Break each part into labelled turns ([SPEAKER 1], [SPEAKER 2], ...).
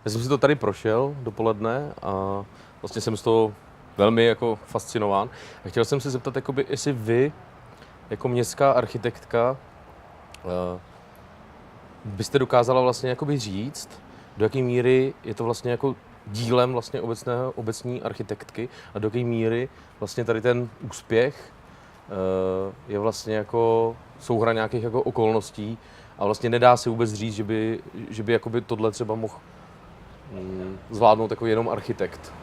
[SPEAKER 1] Já jsem si to tady prošel dopoledne a vlastně jsem z toho velmi jako fascinován. A chtěl jsem se zeptat, jakoby, jestli vy, jako městská architektka, byste dokázala vlastně jakoby říct, do jaké míry je to vlastně jako dílem vlastně obecní architektky a do jaké míry vlastně tady ten úspěch je vlastně jako souhra nějakých jako okolností a vlastně nedá se vůbec říct, že by jakoby tohle třeba mohl zvládnout jako jenom architekt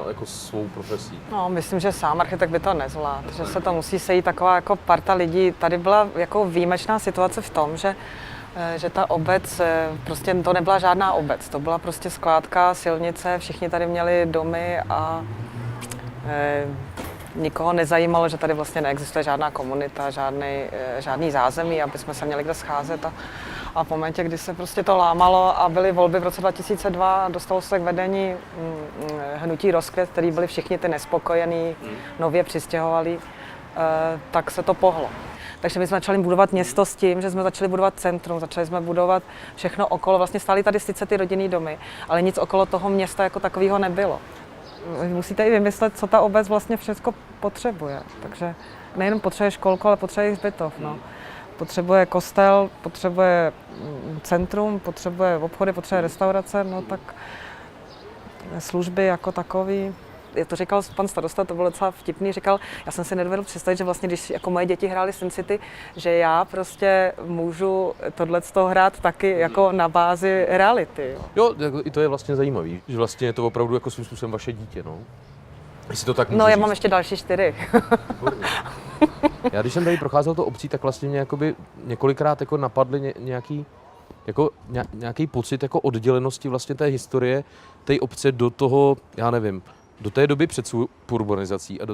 [SPEAKER 1] jako svou profesí.
[SPEAKER 2] No, myslím, že sám architekt by to nezvládl, že se to musí sejít taková jako parta lidí. Tady byla jako výjimečná situace v tom, že ta obec, prostě to nebyla žádná obec, to byla prostě skládka, silnice, všichni tady měli domy a nikoho nezajímalo, že tady vlastně neexistuje žádná komunita, žádný zázemí, aby jsme se měli kde scházet. A v momentě, kdy se prostě to lámalo a byly volby v roce 2002 a dostalo se k vedení hnutí Rozkvět, který byli všichni ty nespokojení, nově přistěhovali, tak se to pohlo. Takže my jsme začali budovat město s tím, že jsme začali budovat centrum, začali jsme budovat všechno okolo. Vlastně stály tady sice ty rodinný domy, ale nic okolo toho města jako takového nebylo. Musíte i vymyslet, co ta obec vlastně všechno potřebuje. Takže nejenom potřebuje školku, ale potřebuje i hřbitov. No. Potřebuje kostel, potřebuje centrum, potřebuje obchody, potřebuje restaurace, no tak služby jako takový. To říkal pan starosta, to bylo docela vtipný, říkal, já jsem si nedovedl představit, že vlastně, když jako moje děti hrály SimCity, že já prostě můžu tohleto hrát taky jako na bázi reality.
[SPEAKER 1] Jo, i to je vlastně zajímavý, že vlastně je to opravdu jako svým způsobem vaše dítě, no. Jestli to tak
[SPEAKER 2] No, já
[SPEAKER 1] říct.
[SPEAKER 2] mám ještě další 4.
[SPEAKER 1] Já když jsem tady procházel to obcí, tak vlastně mě jakoby několikrát jako napadly nějaký pocit jako oddělenosti vlastně té historie té obce do toho, já nevím, do té doby před suburbanizací a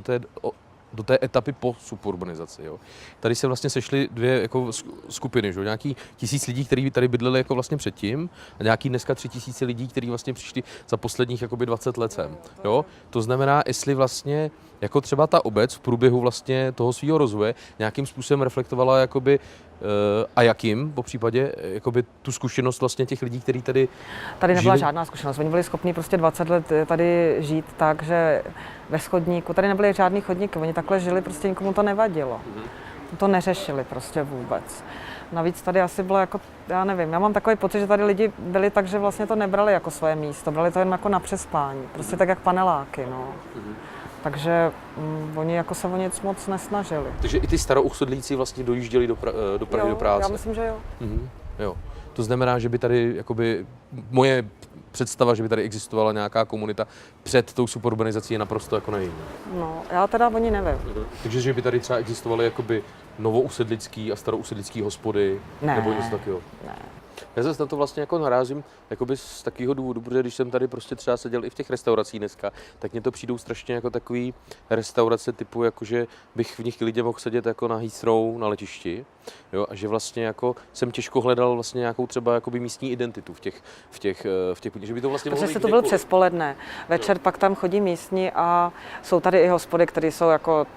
[SPEAKER 1] do té etapy po suburbanizaci. Jo. Tady se vlastně sešly dvě jako skupiny, že? Nějaký 1000 lidí, kteří tady bydleli jako vlastně předtím a nějaký dneska 3000 lidí, kteří vlastně přišli za posledních jakoby 20 let sem. Jo. To znamená, jestli vlastně jako třeba ta obec v průběhu vlastně toho svého rozvoje nějakým způsobem reflektovala jakoby a jakým, po případě, jakoby tu zkušenost vlastně těch lidí, kteří tady
[SPEAKER 2] nebyla
[SPEAKER 1] žili?
[SPEAKER 2] žádná zkušenost. Oni byli schopni prostě 20 let tady žít tak, že ve schodníku, tady nebyly žádný chodníky, oni takhle žili, prostě nikomu to nevadilo. To neřešili prostě vůbec. Navíc tady asi bylo jako, já nevím, já mám takový pocit, že tady lidi byli tak, že vlastně to nebrali jako svoje místo, brali to jen jako na přespání, prostě tak jak paneláky, no. Takže oni jako se o nic moc nesnažili.
[SPEAKER 1] Takže i ty starousedlíci vlastně dojížděli do Prahy do práce.
[SPEAKER 2] Já myslím, že jo.
[SPEAKER 1] Jo. To znamená, že by tady jakoby moje představa, že by tady existovala nějaká komunita před tou suburbanizací je naprosto jako nevím.
[SPEAKER 2] No, já teda o ní nevím.
[SPEAKER 1] Takže že by tady třeba existovaly jakoby novousedlický a starousedlický hospody nebo něco takového.
[SPEAKER 2] Ne.
[SPEAKER 1] Já zase na to vlastně jako narazím jakoby z takového důvodu, protože když jsem tady prostě třeba seděl i v těch restauracích dneska, tak mně to přijdou strašně jako takový restaurace typu, jakože bych v nich klidně mohl sedět jako na Heathrow na letišti, jo, a že vlastně jako jsem těžko hledal vlastně nějakou třeba jakoby místní identitu v těch, že by to vlastně mohlo
[SPEAKER 2] Protože
[SPEAKER 1] být
[SPEAKER 2] se to byl přespoledne. Večer pak tam chodí místní a jsou tady i hospody, které jsou jako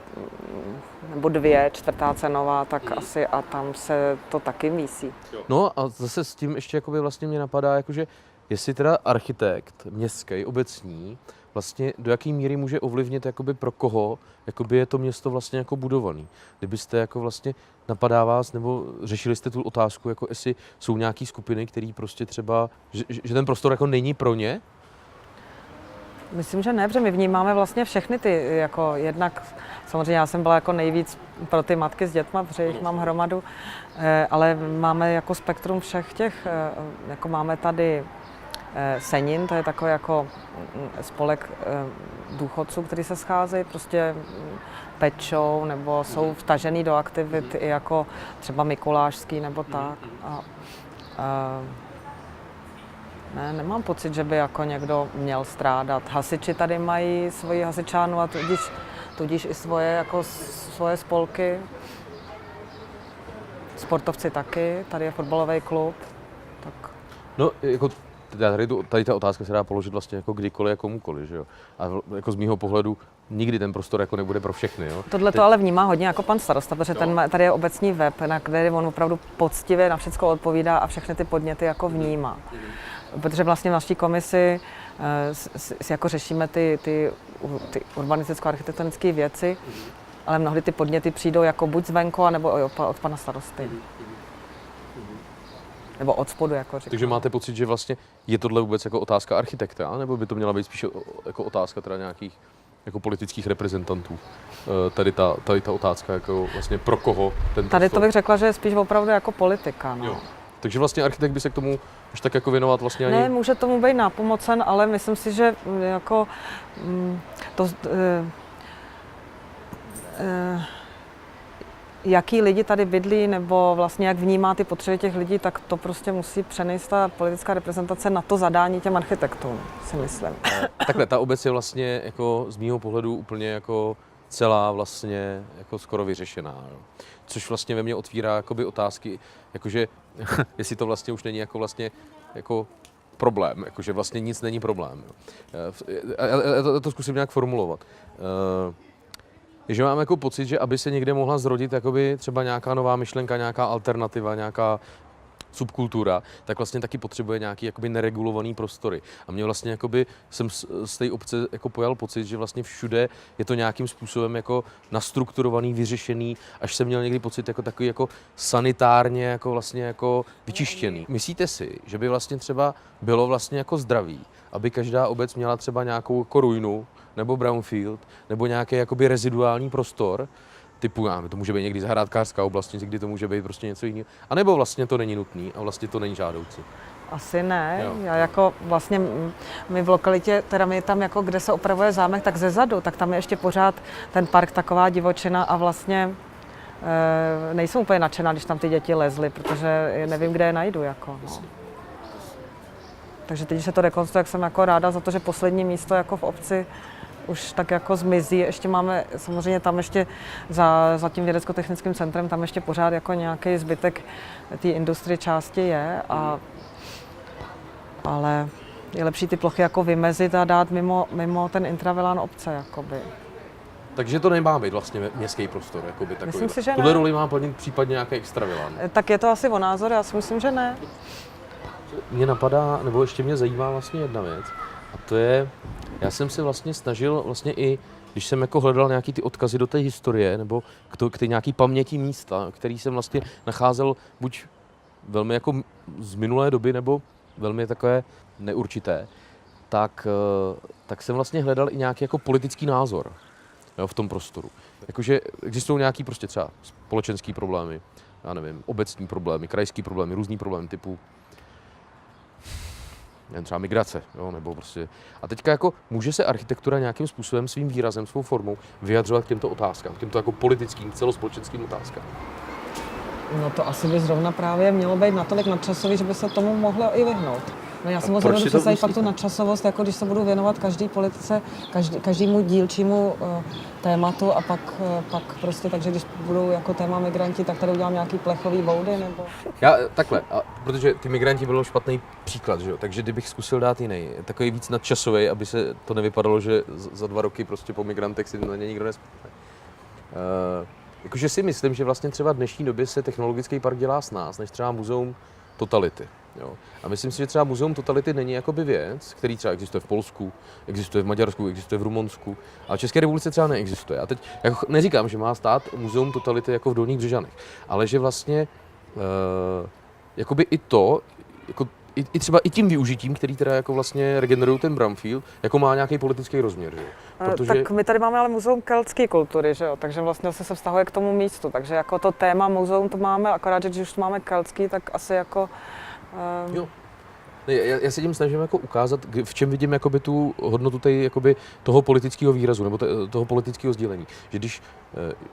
[SPEAKER 2] nebo 2, 4. cenová, tak asi a tam se to taky mísí.
[SPEAKER 1] No a zase s tím ještě jakoby vlastně mě napadá, jakože jestli teda architekt městský, obecní, vlastně do jaký míry může ovlivnit jakoby pro koho jakoby je to město vlastně jako budovaný. Kdybyste jako vlastně napadá vás, nebo řešili jste tu otázku, jako jestli jsou nějaký skupiny, které prostě třeba, že ten prostor jako není pro ně?
[SPEAKER 2] Myslím, že ne, protože my vnímáme vlastně všechny ty, jako jednak, samozřejmě já jsem byla jako nejvíc pro ty matky s dětma, protože jich mám hromadu, ale máme jako spektrum všech těch, jako máme tady Senin, to je takový jako spolek důchodců, kteří se scházejí, prostě pečou nebo jsou vtažený do aktivit i jako třeba Mikulášský nebo tak. Ne, nemám pocit, že by jako někdo měl strádat. Hasiči tady mají svoji hasičánu a tudíž i svoje spolky. Sportovci taky, tady je fotbalový klub. Tak.
[SPEAKER 1] No, jako tady ta otázka se dá položit vlastně jako kdykoliv a komukoliv, že jo. A jako z mýho pohledu nikdy ten prostor jako nebude pro všechny, jo.
[SPEAKER 2] Tohle to ale vnímá hodně jako pan starosta, protože tady je obecní web, na který on opravdu poctivě na všechno odpovídá a všechny ty podněty jako vnímá. protože vlastně v naší komisi si jako řešíme ty urbanisticko-architektonické věci, ale mnohdy ty podněty přijdou jako buď zvenku, nebo od pana starosty. Nebo od spodu, jako říkám.
[SPEAKER 1] Takže máte pocit, že vlastně je tohle vůbec jako otázka architekta, nebo by to měla být spíše jako otázka teda nějakých jako politických reprezentantů? Tady ta otázka jako vlastně pro koho ten
[SPEAKER 2] Tady
[SPEAKER 1] prostor?
[SPEAKER 2] to bych řekla, že je spíš opravdu jako politika. No.
[SPEAKER 1] Jo. Takže vlastně architekt by se k tomu až tak jako věnovat vlastně ani...
[SPEAKER 2] Ne, může tomu být nápomocen, ale myslím si, že jako jaký lidi tady bydlí, nebo vlastně jak vnímá ty potřeby těch lidí, tak to prostě musí přenést ta politická reprezentace na to zadání těm architektům, si myslím.
[SPEAKER 1] Takhle, ta obec je vlastně jako z mýho pohledu úplně jako celá vlastně jako skoro vyřešená. Jo. Což vlastně ve mně otvírá jakoby otázky, jakože jestli to vlastně už není jako vlastně jako problém, jakože vlastně nic není problém. Jo. Já to zkusím nějak formulovat. Že mám jako pocit, že aby se někde mohla zrodit jakoby třeba nějaká nová myšlenka, nějaká alternativa, nějaká subkultura, tak vlastně taky potřebuje nějaký jakoby neregulovaný prostory. A mě vlastně jakoby jsem z té obce jako pojal pocit, že vlastně všude je to nějakým způsobem jako nastrukturovaný, vyřešený, až jsem měl někdy pocit jako takový jako sanitárně jako vlastně jako vyčištěný. Myslíte si, že by vlastně třeba bylo vlastně jako zdravý, aby každá obec měla třeba nějakou jako ruinu nebo brownfield, nebo nějaký jakoby reziduální prostor, typu, to může být někdy zahrádkářská oblast, někdy to může být prostě něco jiného. A nebo vlastně to není nutný a vlastně to není žádoucí.
[SPEAKER 2] Asi ne.
[SPEAKER 1] Jo.
[SPEAKER 2] Já jako vlastně, my v lokalitě, teda my tam jako, kde se opravuje zámek, tak zezadu, tak tam je ještě pořád ten park taková divočina a vlastně nejsem úplně nadšená, když tam ty děti lezly, protože nevím, kde je najdu. Jako, no. Takže teď, když se to rekonstruuje, jak jsem jako ráda za to, že poslední místo jako v obci už tak jako zmizí. Ještě máme, samozřejmě tam ještě za tím vědecko-technickým centrem, tam ještě pořád jako nějaký zbytek té industrie části je, ale je lepší ty plochy jako vymezit a dát mimo ten intravilán obce, jakoby.
[SPEAKER 1] Takže to nemá být vlastně městský prostor, jakoby takový.
[SPEAKER 2] Myslím si, že
[SPEAKER 1] Tuhle
[SPEAKER 2] ne.
[SPEAKER 1] roli má plnit případně nějaký extravilán.
[SPEAKER 2] Tak je to asi o názor, já si myslím, že ne.
[SPEAKER 1] Mě napadá, nebo ještě mě zajímá vlastně jedna věc, a to je, já jsem se vlastně snažil vlastně i, když jsem jako hledal nějaký ty odkazy do té historie, nebo k té nějaký paměti místa, který jsem vlastně nacházel buď velmi jako z minulé doby, nebo velmi takové neurčité, tak jsem vlastně hledal i nějaký jako politický názor, jo, v tom prostoru. Jakože existují nějaký prostě třeba společenský problémy, já nevím, obecní problémy, krajský problémy, různý problémy typu třeba migrace, jo, nebo prostě. A teďka jako může se architektura nějakým způsobem, svým výrazem, svou formou vyjadřovat k těmto otázkám, k těmto jako politickým, celospolečenským otázkám.
[SPEAKER 2] No to asi by zrovna právě mělo být natolik nadčasový, že by se tomu mohlo i vyhnout. No já si moc nebudu představit fakt tu nadčasovost, jako když se budu věnovat každý politice, každému dílčímu tématu a pak prostě, takže když budou jako téma migranti, tak tady udělám nějaký plechový boudy, nebo...
[SPEAKER 1] Takhle, protože ty migranti byl špatný příklad, že jo, takže kdybych zkusil dát jiný, takový víc nadčasový, aby se to nevypadalo, že za 2 roky prostě po migrantech si na ně nikdo nespomene. Jakože si myslím, že vlastně třeba v dnešní době se technologický park dělá s nás, než třeba muzeum totality. Jo. A myslím si, že třeba muzeum totality není jakoby věc, který třeba existuje v Polsku, existuje v Maďarsku, existuje v Rumunsku, ale v České republice třeba neexistuje. A teď jako neříkám, že má stát muzeum totality jako v Dolních Břežanech, ale že vlastně jakoby i to, jako i třeba i tím využitím, který teda jako vlastně regenerují ten brownfield, jako má nějaký politický rozměr, že? Protože...
[SPEAKER 2] Tak my tady máme ale muzeum keltské kultury, že jo? Takže vlastně se vztahuje k tomu místu, takže jako to téma muzeum to máme, akorát, že když už máme keltský, tak asi jako...
[SPEAKER 1] Jo. Já se tím snažím jako ukázat, v čem vidím jakoby tu hodnotu jakoby toho politického výrazu nebo toho politického sdílení.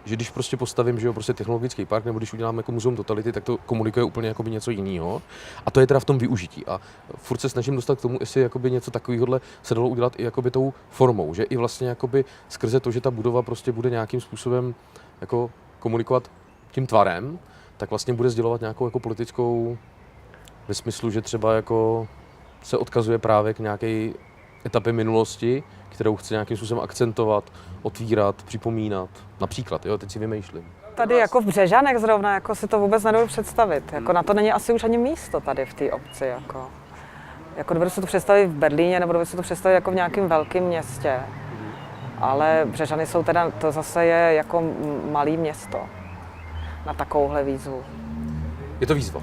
[SPEAKER 1] Že když prostě postavím, že jo, prostě technologický park, nebo když udělám jako muzeum totality, tak to komunikuje úplně jakoby něco jiného. A to je teda v tom využití. A furt se snažím dostat k tomu, jestli jakoby něco takového se dalo udělat i jakoby tou formou, že i vlastně jakoby skrze to, že ta budova prostě bude nějakým způsobem jako komunikovat tím tvarem, tak vlastně bude sdělovat nějakou jako politickou ve smyslu, že třeba jako se odkazuje právě k nějaké etapě minulosti, kterou chce nějakým způsobem akcentovat, otvírat, připomínat. Například, jo, teď si vymýšlím.
[SPEAKER 2] Tady jako v Břežanech zrovna, jako si to vůbec nedovedu představit. Jako na to není asi už ani místo tady v té obci. Jako. Jako dovedu si to představit v Berlíně, nebo dovedu si to představit jako v nějakém velkém městě. Ale Břežany jsou teda, to zase je jako malé město na takovouhle výzvu.
[SPEAKER 1] Je to výzva.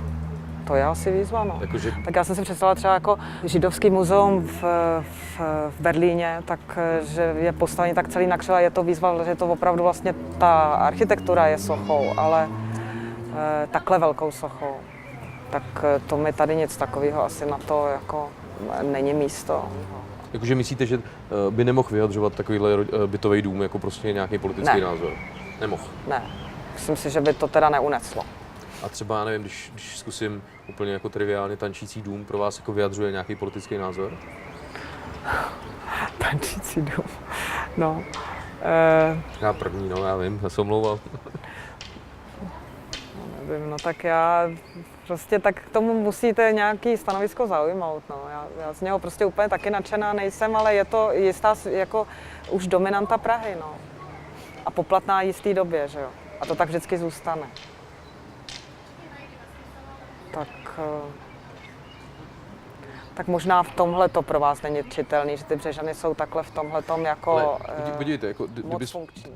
[SPEAKER 2] To je asi výzva, no.
[SPEAKER 1] Jakože...
[SPEAKER 2] Tak já jsem si představila třeba jako židovský muzeum v Berlíně, tak že je postavený tak celý na křivo a je to výzva, že to opravdu vlastně ta architektura je sochou, ale takhle velkou sochou. Tak to mi tady nic takového asi na to jako není místo.
[SPEAKER 1] Jakože myslíte, že by nemohl vyjadřovat takovýhle bytový dům jako prostě nějaký politický názor? Nemohl?
[SPEAKER 2] Ne. Myslím si, že by to teda neuneslo.
[SPEAKER 1] A třeba, já nevím, když zkusím úplně jako triviálně tančící dům, pro vás jako vyjadřuje nějaký politický názor?
[SPEAKER 2] Tančící dům, no.
[SPEAKER 1] Já první, no já vím, já se omlouvám.
[SPEAKER 2] Nevím, no tak já prostě tak k tomu musíte nějaký stanovisko zaujmout, no. Já z něho prostě úplně taky nadšená nejsem, ale je to jistá jako už dominanta Prahy, no. A poplatná jistý době, že jo. A to tak vždycky zůstane. Tak možná v tomhle to pro vás není čitelný, že ty Břežany jsou takhle v tomhletom jako
[SPEAKER 1] ale, podívejte, jako,
[SPEAKER 2] funkční.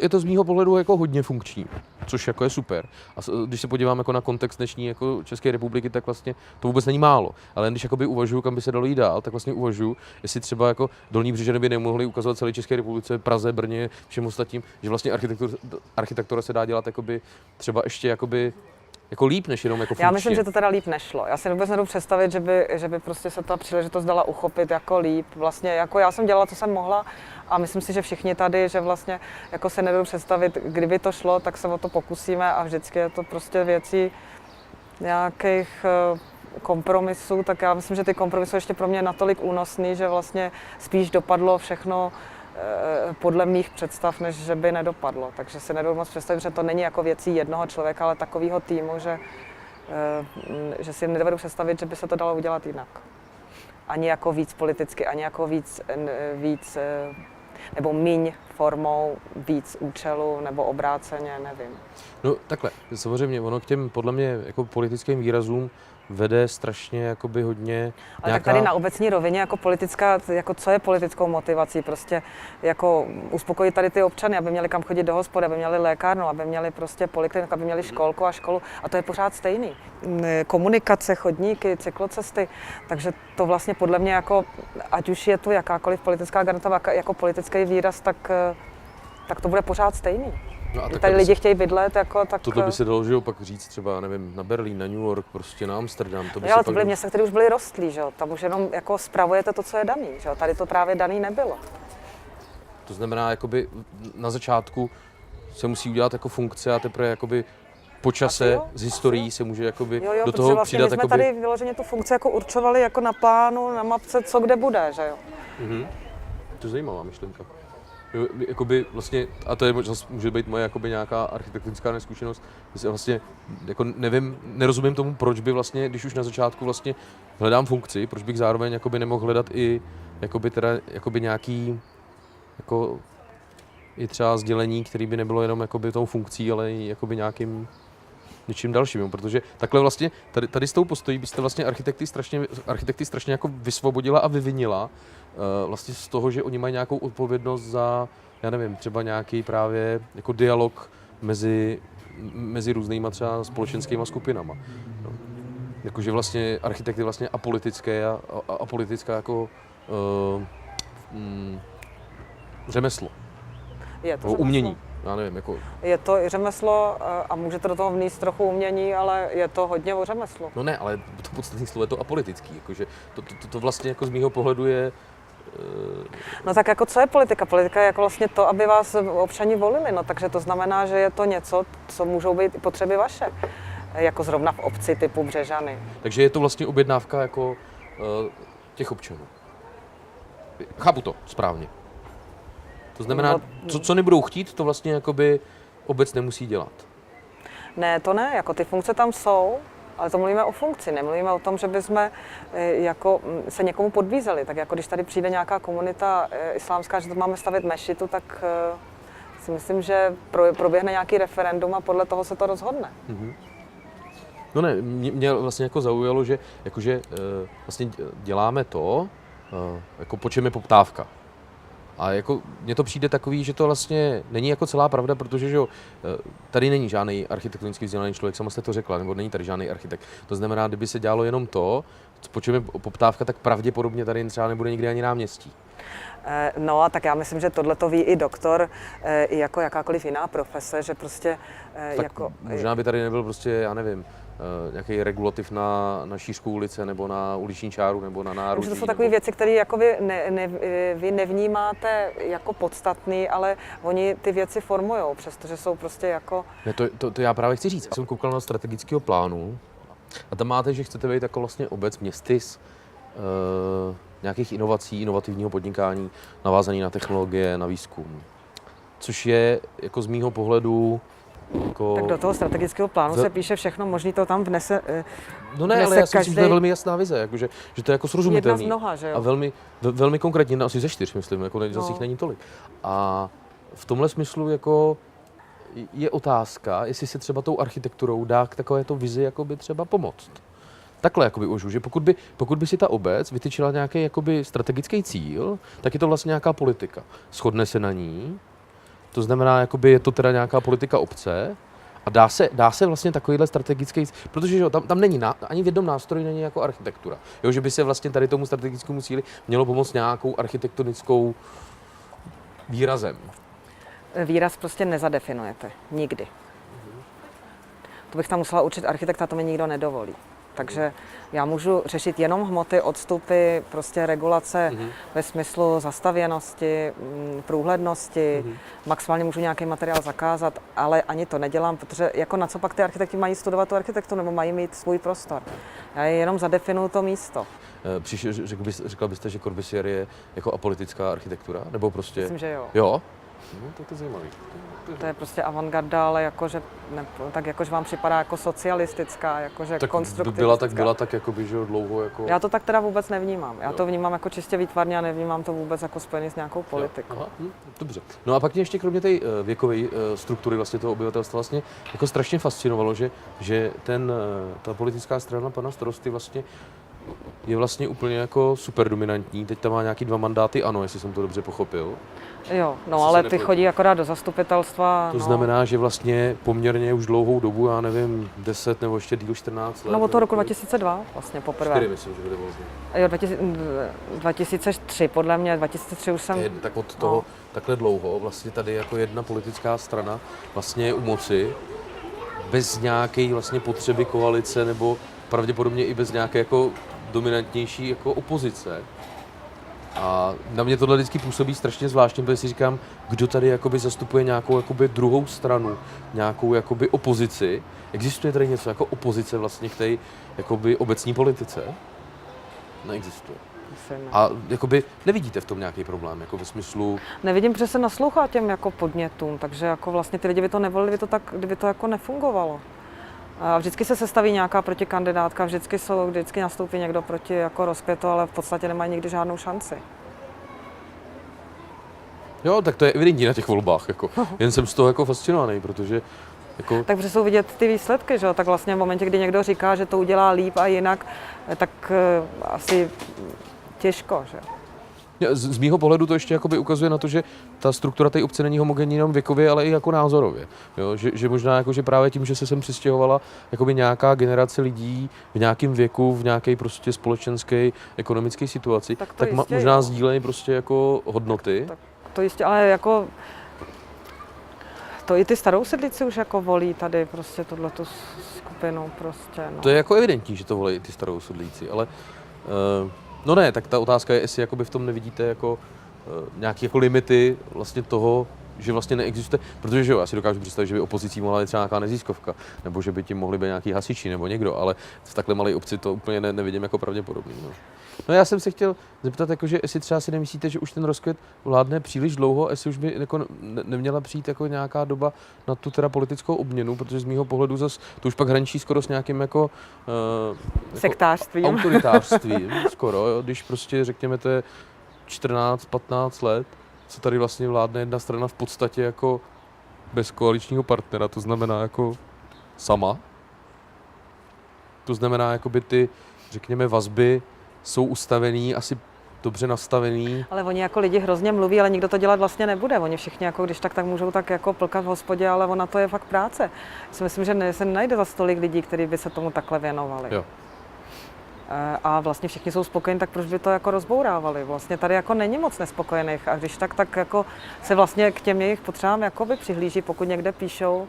[SPEAKER 1] Je to z mýho pohledu jako hodně funkční, což jako je super. A když se podívám jako na kontext dnešní jako České republiky, tak vlastně to vůbec není málo. Ale když jakoby uvažuju, kam by se dalo jít dál, tak vlastně uvažuju, jestli třeba jako Dolní Břežany by nemohli ukazovat celé České republice, Praze, Brně, všem ostatním, že vlastně architektura se dá dělat jakoby třeba ještě jakoby jako líp, než jenom jako funkčně.
[SPEAKER 2] Já myslím, že to teda líp nešlo. Já si vůbec nedovedu představit, že by prostě se ta příležitost dala uchopit jako líp. Vlastně jako já jsem dělala, co jsem mohla a myslím si, že všichni tady, že vlastně jako se nedovedu představit, kdyby to šlo, tak se o to pokusíme a vždycky je to prostě věcí nějakých kompromisů, tak já myslím, že ty kompromisy jsou ještě pro mě natolik únosný, že vlastně spíš dopadlo všechno podle mých představ, než že by nedopadlo. Takže si nedovedu moc představit, že to není jako věcí jednoho člověka, ale takového týmu, že si nedovedu představit, že by se to dalo udělat jinak. Ani jako víc politicky, ani jako víc nebo míň formou, víc účelu, nebo obráceně, nevím.
[SPEAKER 1] No takhle, samozřejmě ono k těm podle mě jako politickým výrazům vede strašně jakoby hodně
[SPEAKER 2] ale nějaká... tak tady na obecní rovině jako politická, jako co je politickou motivací, prostě jako uspokojit tady ty občany, aby měli kam chodit do hospody, aby měli lékárnu, aby měli prostě polikliniku, aby měli školku a školu a to je pořád stejný. Komunikace, chodníky, cyklocesty, takže to vlastně podle mě jako, ať už je tu jakákoliv politická garanta jako politický výraz, tak to bude pořád stejný. No a tady lidi chtějí bydlet, jako tak...
[SPEAKER 1] Tohle by se dalo, že pak říct třeba, nevím, na Berlín, na New York, prostě na Amsterdam. To by
[SPEAKER 2] ale to byly města, které už byly rostlí, že jo? Tam už jenom jako spravujete to, co je daný, že jo? Tady to právě daný nebylo.
[SPEAKER 1] To znamená, jakoby na začátku se musí udělat jako funkce a teprve jakoby po čase z historií se může jakoby do toho
[SPEAKER 2] vlastně
[SPEAKER 1] přidat.
[SPEAKER 2] My jsme tady vyloženě tu funkci jako určovali jako na plánu, na mapce, co kde bude, že jo?
[SPEAKER 1] To je zajímavá myšlenka. Jakoby vlastně, a to je, může být moje jakoby nějaká architektonická neskušenost, vlastně jako nevím, nerozumím tomu, proč by vlastně, když už na začátku vlastně hledám funkci, proč bych zároveň jakoby nemohl hledat i jakoby teda, jakoby nějaký jako i třeba sdělení, který by nebylo jenom jakoby tou funkcí, ale i jakoby nějakým něčím dalším, protože takhle vlastně tady s tou postojí byste vlastně architekty strašně jako vysvobodila a vyvinila vlastně z toho, že oni mají nějakou odpovědnost za, já nevím, třeba nějaký právě jako dialog mezi různýma třeba společenskýma skupinama. No. Jakože vlastně architekt je vlastně apolitické a politická jako řemeslo.
[SPEAKER 2] Je to
[SPEAKER 1] umění. Já nevím, jako...
[SPEAKER 2] Je to i řemeslo a můžete do toho vnést trochu umění, ale je to hodně o řemeslu.
[SPEAKER 1] No ne, ale to podstatné slovo je to apolitický, jakože to vlastně jako z mýho pohledu je...
[SPEAKER 2] No tak jako co je politika? Politika je jako vlastně to, aby vás občani volili, no takže to znamená, že je to něco, co můžou být i potřeby vaše, jako zrovna v obci typu Břežany.
[SPEAKER 1] Takže je to vlastně objednávka jako těch občanů. Chápu to správně. To znamená, co nebudou chtít, to vlastně jakoby obec nemusí dělat.
[SPEAKER 2] Ne, to ne, jako ty funkce tam jsou, ale to mluvíme o funkci, nemluvíme o tom, že bychom jako se někomu podvízeli. Tak jako když tady přijde nějaká komunita islámská, že to máme stavět mešitu, tak si myslím, že proběhne nějaký referendum a podle toho se to rozhodne.
[SPEAKER 1] No ne, mě vlastně jako zaujalo, že jakože vlastně děláme to, jako po čem je poptávka. A jako mně to přijde takový, že to vlastně není jako celá pravda, protože že jo, tady není žádný architektonicky vzdělaný člověk, sama jste to řekla, nebo není tady žádný architekt. To znamená, kdyby se dělalo jenom to, po čem je poptávka, tak pravděpodobně tady třeba nebude nikdy ani náměstí.
[SPEAKER 2] No a tak já myslím, že tohle to ví i doktor, i jako jakákoliv jiná profese, že prostě
[SPEAKER 1] Tak
[SPEAKER 2] jako...
[SPEAKER 1] možná by tady nebyl prostě, já nevím, nějaký regulativ na šířku ulice, nebo na uliční čáru, nebo na náručí.
[SPEAKER 2] To jsou takové věci, které jako vy nevnímáte jako podstatný, ale oni ty věci formujou, přestože jsou prostě jako...
[SPEAKER 1] Ne, to já právě chci říct. Já jsem koukal na strategického plánu a tam máte, že chcete být jako vlastně obec, městys, nějakých inovací, inovativního podnikání, navázaný na technologie, na výzkum. Což je jako z mýho pohledu jako...
[SPEAKER 2] Tak do toho strategického plánu se píše všechno možný, to tam vnese.
[SPEAKER 1] No ne, ale já si myslím, že to je velmi jasná vize, jakože, že to je jako srozumitelný.
[SPEAKER 2] Jedna z mnoha, že jo?
[SPEAKER 1] A velmi konkrétní, asi ze 4, myslím, jako zase jich není tolik. A v tomhle smyslu jako je otázka, jestli se třeba tou architekturou dá k takovéto vizi jakoby třeba pomoct. Takhle jakoby užu, že pokud by si ta obec vytyčila nějaký jakoby strategický cíl, tak je to vlastně nějaká politika. Shodne se na ní, to znamená, jakoby je to teda nějaká politika obce a dá se vlastně takovýhle strategický, protože že, tam není, ani v jednom nástroji není jako architektura. Jo, že by se vlastně tady tomu strategickému cíli mělo pomoct nějakou architektonickou výrazem.
[SPEAKER 2] Výraz prostě nezadefinujete. Nikdy. To bych tam musela učit architekta, to mi nikdo nedovolí. Takže já můžu řešit jenom hmoty, odstupy, prostě regulace ve smyslu zastavěnosti, průhlednosti, maximálně můžu nějaký materiál zakázat, ale ani to nedělám, protože jako na co pak ty architekti mají studovat tu architekturu nebo mají mít svůj prostor. Já jenom zadefinuju to místo.
[SPEAKER 1] Řekla byste, že Corbusier je jako apolitická architektura? Nebo prostě...
[SPEAKER 2] Myslím, že jo.
[SPEAKER 1] Jo? No, to je zajímavý.
[SPEAKER 2] To je prostě avantgarda, ale jakože, tak jakože vám připadá jako socialistická, jakože
[SPEAKER 1] tak
[SPEAKER 2] konstruktivistická.
[SPEAKER 1] Byla tak jakoby, že dlouho jako...
[SPEAKER 2] Já to tak teda vůbec nevnímám. Já to vnímám jako čistě výtvarně a nevnímám to vůbec jako spojený s nějakou politikou.
[SPEAKER 1] Aha, dobře. No a pak mě ještě kromě té věkové struktury vlastně toho obyvatelstva vlastně jako strašně fascinovalo, že ta politická strana pana starosty vlastně je vlastně úplně jako super dominantní. Teď tam má nějaký 2 mandáty, ano, jestli jsem to dobře pochopil.
[SPEAKER 2] Jo, no ale ty chodí akorát do zastupitelstva.
[SPEAKER 1] To znamená, že vlastně poměrně už dlouhou dobu, já nevím, 10 nebo ještě díl 14 let.
[SPEAKER 2] No od toho roku 2002 vlastně poprvé.
[SPEAKER 1] 4 myslím, že byly volby.
[SPEAKER 2] Jo, 2003 podle mě, 2003 už jsem...
[SPEAKER 1] Tak od toho takhle dlouho vlastně tady jako jedna politická strana vlastně je u moci bez nějaké vlastně potřeby koalice nebo pravděpodobně i bez nějaké jako dominantnější jako opozice. A na mě tohle vždycky působí strašně zvláštně, protože si říkám, kdo tady jakoby zastupuje nějakou jakoby druhou stranu, nějakou jakoby opozici. Existuje tady něco jako opozice vlastně k té jakoby obecní politice? Neexistuje. A jakoby nevidíte v tom nějaký problém, jako ve smyslu...
[SPEAKER 2] Nevidím, protože se naslouchá těm jako podnětům, takže jako vlastně ty lidi by to nevolili, kdyby to jako nefungovalo. A vždycky se sestaví nějaká protikandidátka, vždycky nastoupí někdo proti jako Rozkvětu, ale v podstatě nemají nikdy žádnou šanci.
[SPEAKER 1] Jo, tak to je evidentní na těch volbách, jako. Jen jsem z toho jako fascinovaný, protože jako...
[SPEAKER 2] Tak protože jsou vidět ty výsledky, že jo? Tak vlastně v momentě, kdy někdo říká, že to udělá líp a jinak, tak asi těžko, že jo?
[SPEAKER 1] Z mýho pohledu to ještě jakoby ukazuje na to, že ta struktura té obce není homogenní jenom věkově, ale i jako názorově. Jo? Že možná jako, že právě tím, že se sem přistěhovala jakoby nějaká generace lidí v nějakém věku, v nějaké prostě společenské, ekonomické situaci, tak možná sdílejí prostě jako hodnoty.
[SPEAKER 2] Tak to jistě, ale jako to i ty starou sedlici už jako volí tady prostě tuhletu skupinu prostě. No.
[SPEAKER 1] To je jako evidentní, že to volí ty starou sedlíci, ale no ne, tak ta otázka je, jestli jakoby v tom nevidíte jako nějaké jako limity vlastně toho, že vlastně neexistuje, protože že jo, já si dokážu představit, že by opozicí mohla být třeba nějaká neziskovka, nebo že by tím mohli být nějaký hasiči nebo někdo, ale v takhle malé obci to úplně nevidím jako pravděpodobný. No já jsem se chtěl zeptat, jakože, jestli třeba si nemyslíte, že už ten rozkvět vládne příliš dlouho, jestli už by jako neměla přijít jako nějaká doba na tu teda politickou obměnu, protože z mýho pohledu zase to už pak hraničí skoro s nějakým jako
[SPEAKER 2] sektářstvím.
[SPEAKER 1] Autoritářstvím skoro, jo, když prostě řekněme to je 14-15 let, co tady vlastně vládne jedna strana v podstatě jako bez koaličního partnera, to znamená jako sama. To znamená, jakoby ty, řekněme, vazby jsou ustavený, asi dobře nastavený.
[SPEAKER 2] Ale oni jako lidi hrozně mluví, ale nikdo to dělat vlastně nebude. Oni všichni jako když tak můžou tak jako plkat v hospodě, ale ona to je fakt práce. Já si myslím, že se najde za stolik lidí, kteří by se tomu takhle věnovali.
[SPEAKER 1] Jo.
[SPEAKER 2] A vlastně všichni jsou spokojení, tak proč by to jako rozbourávali? Vlastně tady jako není moc nespokojených a když tak jako se vlastně k těm jejich potřebám jakoby přihlíží, pokud někde píšou.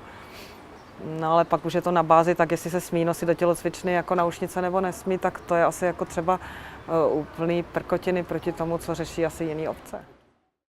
[SPEAKER 2] No ale pak už je to na bázi, tak jestli se smí nosit do tělocvičny jako naušnice nebo nesmí, tak to je asi jako třeba úplný prkotiny proti tomu, co řeší asi jiný obce.